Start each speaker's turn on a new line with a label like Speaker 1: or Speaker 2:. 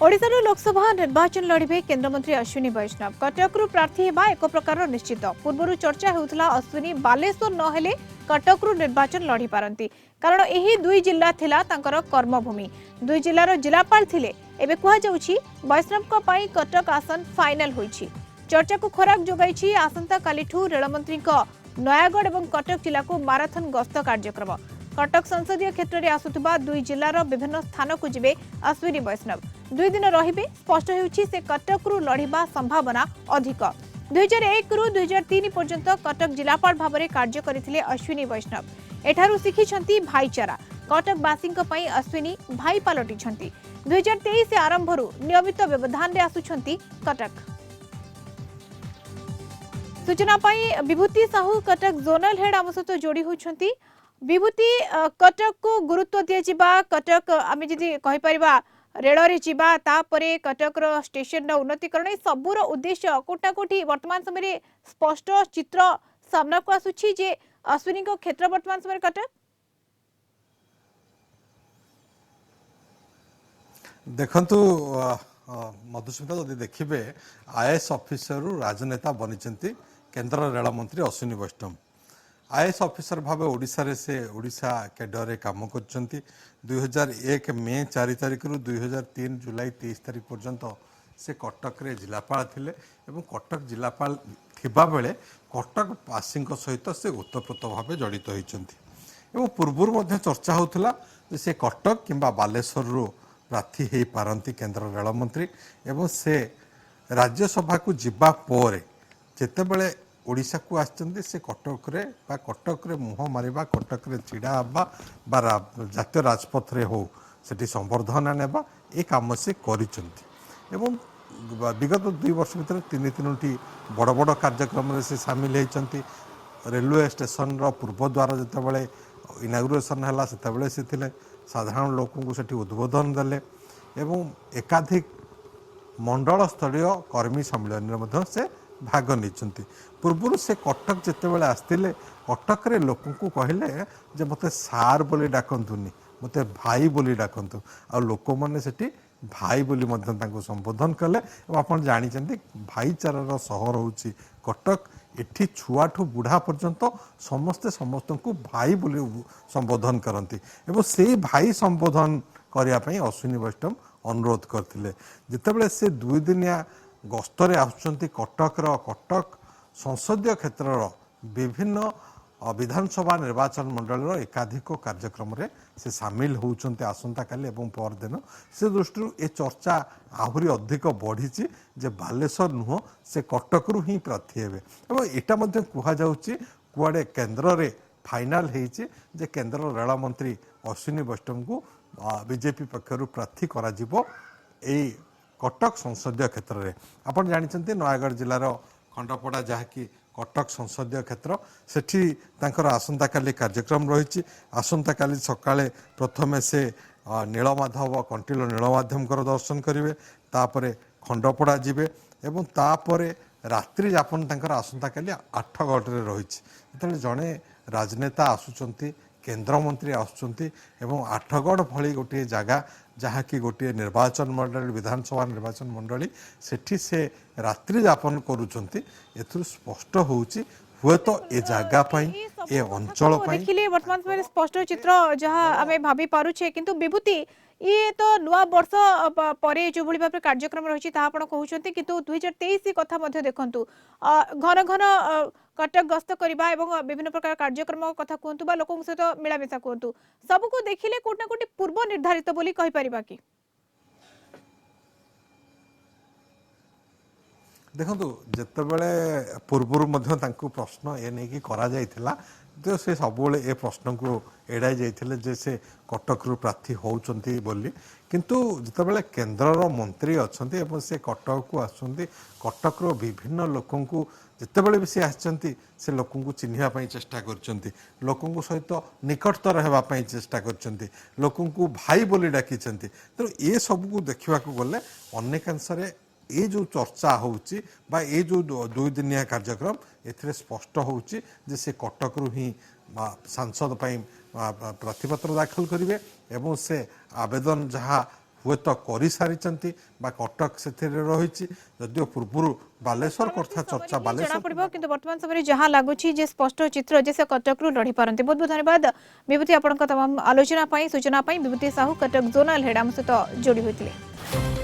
Speaker 1: ओडिशार लोकसभा निर्वाचन लड़े केन्द्रमंत्री अश्विनी वैष्णव कटकू प्रार्थी होगा एक प्रकार निश्चित। पूर्व चर्चा होता अश्विनी बालेश्वर नहेले कटकू निर्वाचन लड़ी पारती कारण यही दुई जिला थिला तांकर कर्मभूमि। दुई जिलार जिलापाल थिले। एबे कहुछि वैष्णव कटक आसन फाइनल होइछि। चर्चा को खोराक जोगाई आसंता कालीठू रेलमंत्री नयागढ़ और कटक जिला को माराथन गस्त कार्यक्रम। कटक संसदीय क्षेत्र में आसुवा दुई जिलार विभिन्न स्थान को जिबे अश्विनी वैष्णव। दुई दिन रहिबे स्पष्ट होउछि से कटकरू लड़िबा संभावना अधिक। 2001 रु 2003 पर्यंत कटक जिलापाल भाव में कार्य करथिले अश्विनी वैष्णव। एठारू शिखिछंती भाईचारा। कटकवासी अश्विनी भाई पलटिछंती। 2023 आरंभरू नियमित व्यवधान रे आसुछंती कटक। सूचना पाई विभूति साहू कटक जोनल हेड आम सहित जोड़ी होती। विभूति कटक को गुरुत्व दिया कटक आम जी कहीपर रेलवे जीवा तापरे कटक स्टेशन उन्नतीकरण सबूर उद्देश्य कोटा कोठी वर्तमान समय स्पष्ट चित्र सामना को आसुछि जे अश्विनी को क्षेत्र वर्तमान समय कटक।
Speaker 2: देखंतु मधुस्मिता जदि देखिबे आईएएस ऑफिसर राजनेता बनिचंती केंद्र रेल मंत्री अश्विनी वैष्णव। आईएएस ऑफिसर भाव ओडिशा रे से ओडिशा कैडर रे काम करचंती। 2001 मे 4 तारिख रु 2003 जुलाई 23 तारिख पर्यंत से कटक रे जिलापाल थिले एवं कटक जिलापाल थिबा बेले कटक वासी सहित से ओतप्रोत भाव जड़ित होइचंती एवं पूर्वरु मध्ये चर्चा होउथला जे से कटक किंबा बालेश्वर रु प्रार्थी हे पारंती केंद्र रेल मंत्री एवं से राज्यसभा को जिबा पोरे जेतेबेले ओडिशा को आछंती से कटक रे मुह मारिबा कटक रे छिड़ा हबा बा जातीय राजपथ रे हो सेठी संवर्धना नेबा ए काम से करिसंती एवं विगत 2 वर्ष भीतर तीन बड़ बड़ कार्यक्रम रे से शामिल होइचंती। रेलवे स्टेशन रो पूर्व द्वार जेतेबेले इनागुरेशन हला सेतेबेले से थिले साधारण लोकों को सेठी उद्बोधन देले एवं एकाधिक मंडल स्तरीय कर्मी सम्मेलन में से भाग नहीं। पूर्व से कटक जितेबाला आसते कटक रे लोकों को कहले जे मते सार बोली डाकंतुनी मते भाई बोली डाकंतु आ लोक माने सेठी भाई बोली मध्य तांको संबोधन कले। आपण जानिचंती भाईचारार सहर होउची कटक। एठी छुआठू बुढ़ा पर्यंत समस्ते समस्त को भाई बोली संबोधन करती एवं से भाई संबोधन करने अश्विनी वैष्णव अनुरोध करते जितेबाला से 2 दिनिया गस्तरे आसुचंती कटक संसदीय क्षेत्र विभिन्न विधानसभा निर्वाचन मंडल एकाधिक कार्यक्रम रे से सामिल होउचंती आसंता काली एवं परदिन से दृष्टि ए चर्चा आहुरी अधिक बढ़ी जे बालेश्वर नुह से कटकरू ही प्रार्थी हेबे एवं एटा मध्ये कुहा जाउची कुआडे केंद्र रे फाइनल हेची जे केंद्र रेल मंत्री अश्विनी वैष्णव को बीजेपी पक्षरु प्रार्थी करा जिवो ए कटक संसदीय क्षेत्र में। आपड़ जानते नयागढ़ जिलार खंडपड़ा जहाँकि कटक संसदीय क्षेत्र सेठी तांकर आसंता काली कार्यक्रम रही। आसंता काली सकाळे प्रथमे से नीलमाधव कंटिलो नीलमाधव दर्शन करेंगे तापरे खंडपड़ा जिबे एवं तापरे रात्रि यापन तांकर आसंता काली 8गढ़ रे रही। जड़े राजनेता आसुचंती केंद्रमंत्री आसुचंती एवं 8गढ़ भली गोटे जगह जहाँ कि गोटे निर्वाचन मंडली विधानसभा निर्वाचन मंडली सेठी से रात्रि यापन करुचंती एथु स्पष्ट होउची हुए तो ए जगह पई ए अंचल पई
Speaker 1: देखिले वर्तमान समय स्पष्ट चित्र जहाँ आमे भाबी पारुछे किंतु विभूति ये तो नुआ वर्ष परे जो भली भाबे कार्यक्रम रही आपण कहउछंती किंतु 2023 कथा मध्ये देखंतु घन घन कटक गस्त करबा एवं विभिन्न प्रकार कार्यक्रम कथा कहंतु बा लोकन सहित मिलामिशा कहंतु सबको देखिले कोटना कोटी पूर्व निर्धारित बोली कहि परिबा कि
Speaker 2: देखो जितेबले पूर्वर प्रश्न ए नहीं कि करा जाइथिला तो से सब ए प्रश्न को एड़ाई जाइथिले जे से कटक रु प्रार्थी होउचंती बोली किंतु जितेबले केंद्र मंत्री अछंती एवं से कटक को आसुंती कटक रो विभिन्न लोकों को जितेबले भी से आछंती से लोकों को चिन्हिबा पई चेष्टा करचंती लोकों को सहित निकटतर हेबा पई चेष्टा करचंती लोकों को भाई बोली डाकिचंती। तो ये सब को देखिबा को गले अनेकांश रे ये जो चर्चा होउची बा ये जो 2 दिनिया कार्यक्रम एथिरे स्पष्ट होउची जे से कटकरू ही सांसद प्रार्थीपत्र दाखल करेंगे एवं से आवेदन जहाँ हुए तो कर सारी कटक से रही जदिव पूर्व बालेश्वर करता चर्चा
Speaker 1: जना
Speaker 2: बालेश्वर
Speaker 1: पड़िबो किंतु वर्तमान समय जहां लागुची जे स्पष्ट चित्र जे से कटक रु लड़ी पारंती। बहुत बहुत धन्यवाद विभूति आपन तमाम आलोचना पाई सूचना पाई। विभूति साहू कटक जोनल हेड आम सहित जोड़ी होइतिले।